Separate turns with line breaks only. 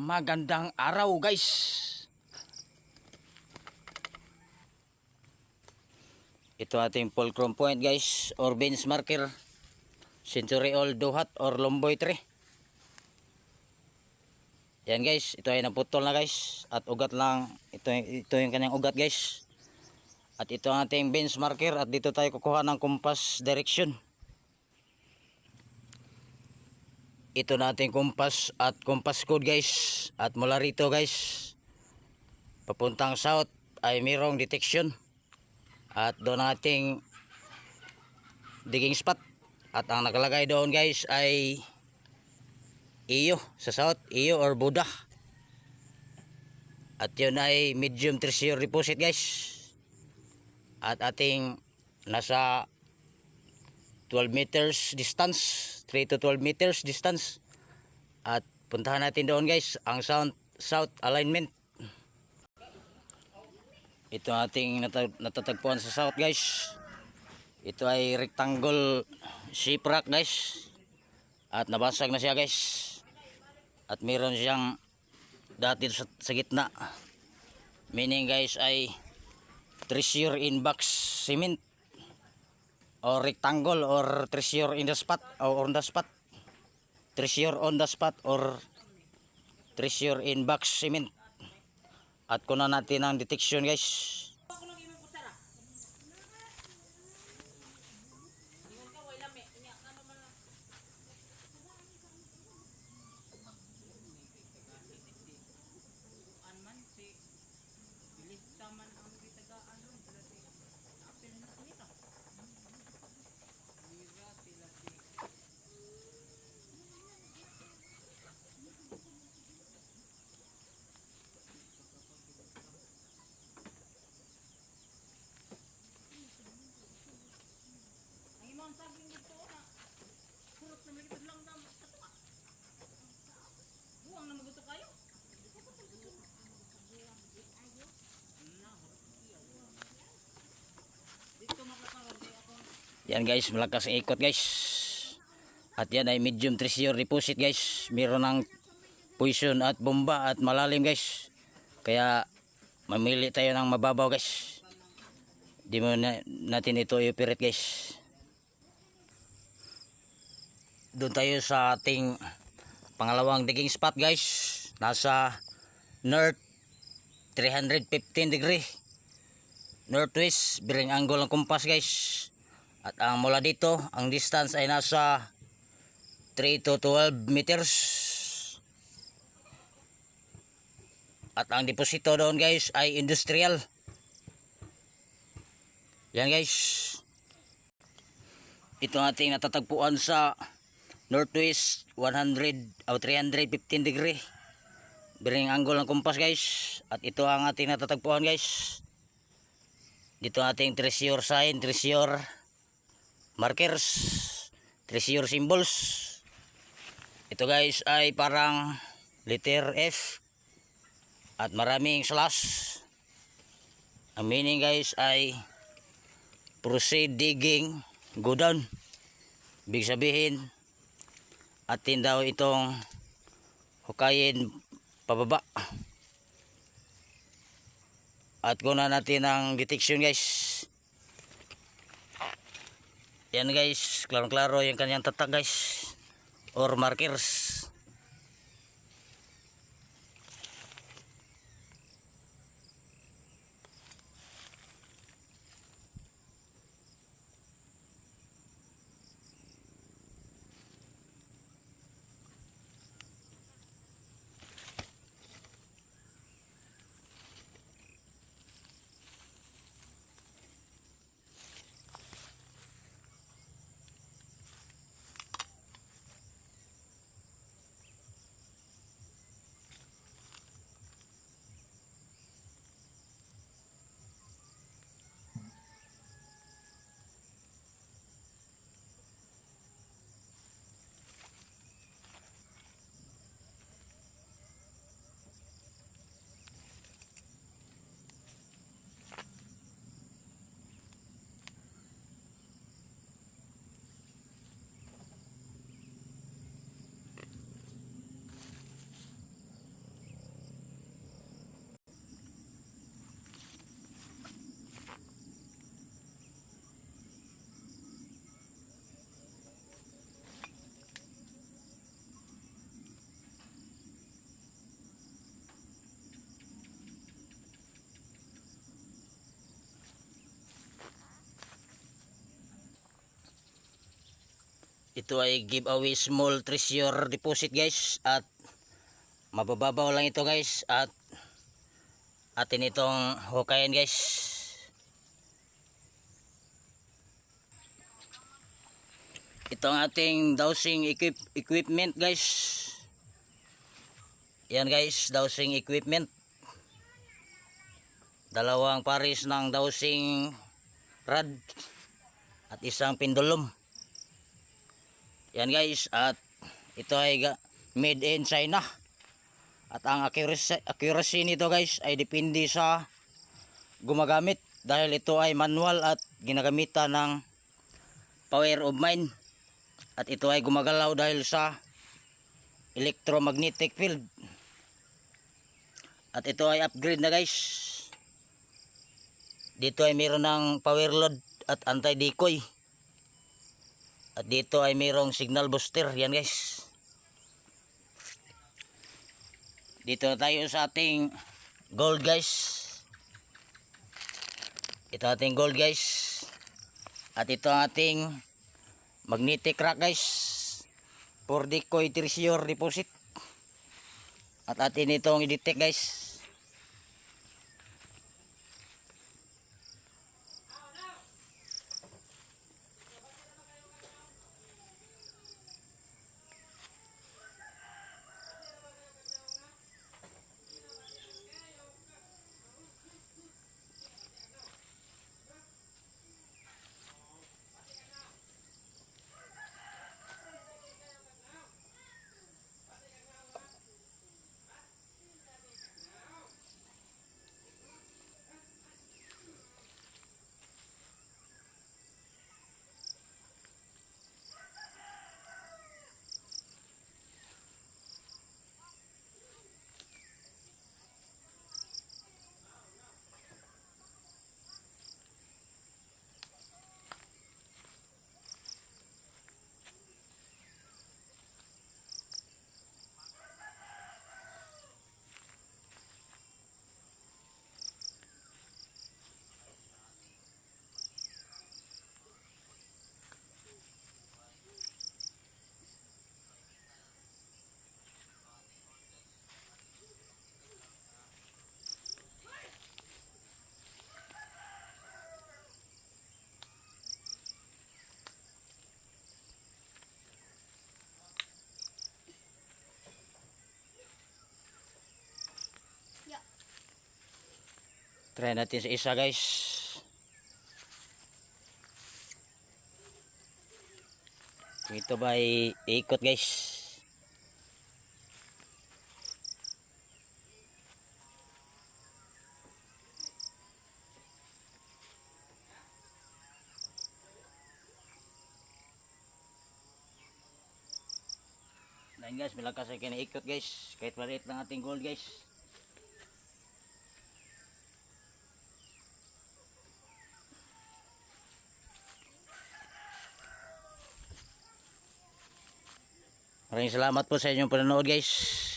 Magandang araw guys. Ito ating fulcrum point guys, or bench marker, century old duhat or lomboy tree. Yan guys, ito ay naputol na guys at ugat lang, ito yung kanyang ugat guys. At ito ang ating bench marker at dito tayo kukuha ng compass direction. Ito na ating compass at compass code guys. At mula rito guys, papuntang south ay mayroong detection. At doon ang ating digging spot. At ang nakalagay doon guys ay iyo sa south, iyo or Buddha. At yun ay medium treasure deposit guys. At ating nasa 12 meters distance, 3 to 12 meters distance. At puntahan natin doon guys ang south alignment. Ito ating natatagpuan sa south guys. Ito ay rectangle shape rock guys. At nabasag na siya guys. At meron siyang dati sa gitna. Meaning guys ay treasure in box cement. Or rectangle or treasure in the spot or on the spot. Treasure on the spot or treasure in box cement. At kunan natin ang detection guys. Yan guys, malakas ang ikot guys. At yan ay medium treasure deposit guys. Meron ng poison at bomba at malalim guys. Kaya mamili tayo ng mababaw guys. Di mo natin ito i-operate guys. Doon tayo sa ating pangalawang digging spot guys. Nasa north 315 degree. Northwest bearing angle ng compass guys. At ang mula dito, ang distance ay nasa 3 to 12 meters. At ang deposito doon guys ay industrial. Yan guys. Ito ating natatagpuan sa northwest 100 o 315 degree. Bearing angle ng compass guys. At ito ang ating natatagpuan guys. Dito ating treasure sign, treasure markers, treasure symbols. Ito guys ay parang letter F at maraming slash. Ang meaning guys ay proceed digging, go down. Ibig sabihin atin daw itong hukayin pababa. At kunan natin ang detection guys. Yan guys, klaro-klaro yung kanyang tatak guys or markers. ito ay giveaway small treasure deposit guys, at mabababaw lang ito guys, at atin itong hukayin guys. Ito ang ating dowsing equipment guys. Yan guys, dowsing equipment. Dalawang pares ng dowsing rod at isang pendulum. Yan guys, at ito ay made in China. At ang accuracy nito guys ay depende sa gumagamit, dahil ito ay manual at ginagamitan ng power of mind. At ito ay gumagalaw dahil sa electromagnetic field. At ito ay upgrade na guys. Dito ay mayroon ng power load at anti-decoy. At dito ay mayroong signal booster. Yan guys. Dito tayo sa ating gold guys. Ito ating gold guys. At ito ang ating magnetic rock guys, for decoy treasure deposit. At atin itong i-detect guys. Try natin sa isa guys. Ito ba ay ikot guys. Dahil guys, malakas ay kinaikot guys. Kahit maliit lang ating gold guys. Maraming salamat po sa inyong panonood guys.